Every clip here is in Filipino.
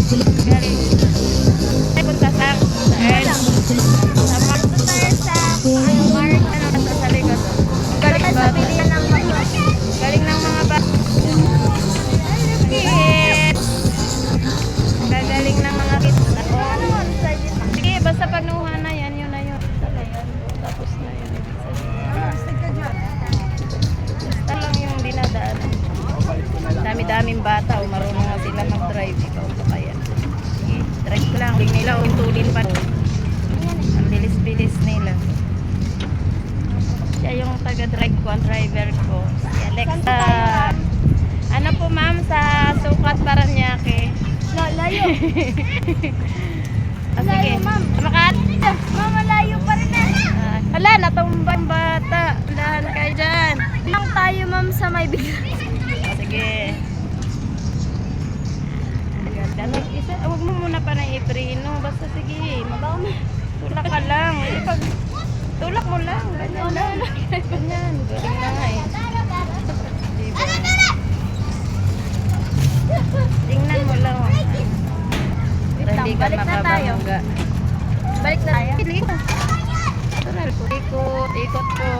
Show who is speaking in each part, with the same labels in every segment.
Speaker 1: Galing. Ay, punta sa Earth. Sa Mark.
Speaker 2: Sa Mark.
Speaker 1: Ano ito sa likod? Galing
Speaker 2: Sa
Speaker 1: bata.
Speaker 2: pilihan ng mga.
Speaker 1: Galing ng mga bata. Kids. Gagaling ng mga kids. Sige, basta pagnuha na yan, yun na yun. Tala yan. Tapos na yun. Basta lang yung dinadaanan. Dami-daming bata o marunong nga sila mag-drive. Ikaw pa kaya. Sige, drive ko lang. Huling nila untulin pa. Ang bilis-bilis nila. Siya yung taga-drive ko, ang driver ko. Si Alexa. Ano po ma'am, sa Sukat Paranaque.
Speaker 2: Layo.
Speaker 1: Sige.
Speaker 2: ma'am.
Speaker 1: Makati.
Speaker 2: Ma'am, malayo pa rin
Speaker 1: Hala, natumbang bata. Dahan kayo dyan.
Speaker 2: Lang tayo ma'am sa may bigla.
Speaker 1: Sige. Ganda. Isa, huwag mo muna pa na iprino. Basta sige. Tulak ka lang. Tulak mo lang. Ganyan lang. Ganyan. Galing na nga eh. Diba? Tingnan mo lang. Hindi ka
Speaker 2: Balik na tayo.
Speaker 1: makabangga.
Speaker 2: Balik na tayo.
Speaker 1: Natural po. Ikot. Ikot po.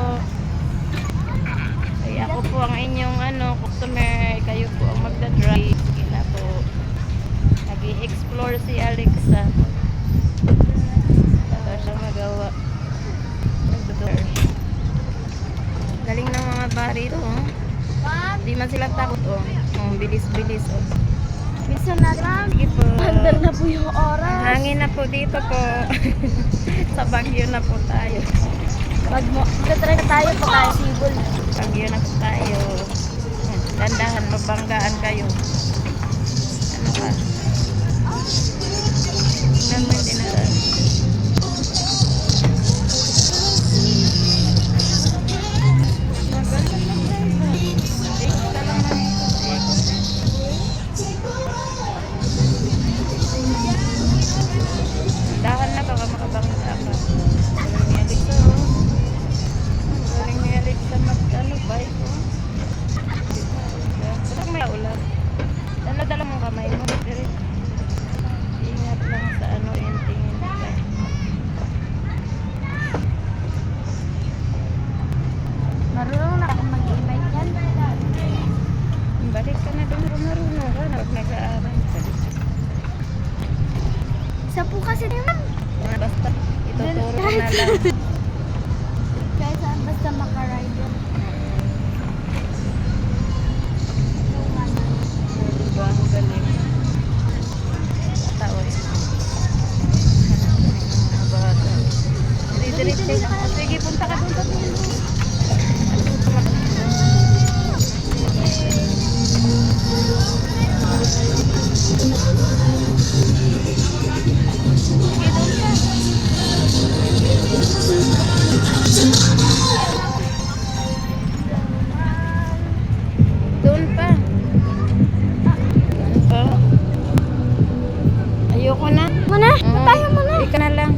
Speaker 1: Ay, ako po ang inyong customer. Kayo po ang magdadrive. Sige na po. Nag-i-explore si Alexa. Wala siya magawa. Nagdodor. Galing ng mga bari ito. Oh. Di man sila takot. Oh. Bilis-bilis. Oh.
Speaker 2: Bisa na ma'am.
Speaker 1: Sige po.
Speaker 2: Handal na po yung oras.
Speaker 1: Hangin na po dito po. Sa Baguio na po tayo.
Speaker 2: Magdadrive na tayo pa tayo sibol.
Speaker 1: Baguio na po tayo. Dandahan, mabanggaan kayo. Ano ka? Tingnan mo yung dinadaan. Dahan na baka makabangga ka. Galing ni Alexa, oh. Galing ni Alexa bike, oh. Parang may ulan. Dala-dala mong kamay mo. Pero ingat lang sa tingin ka.
Speaker 2: Marunong na ako mag-e-bike yan.
Speaker 1: Balik ka na doon kung marunong ka. Pag nag-aaral ka.
Speaker 2: Isa po kasi ma'am.
Speaker 1: Basta ituturo ko na lang.
Speaker 2: Kahit saan basta makaride yun.
Speaker 1: Diba? Ang galing. Taos. Bata. Diretso. Sige, punta ka doon sa dulo. Doon pa. Doon pa. Ayoko na.
Speaker 2: Muna, tayo muna.
Speaker 1: Ika na lang.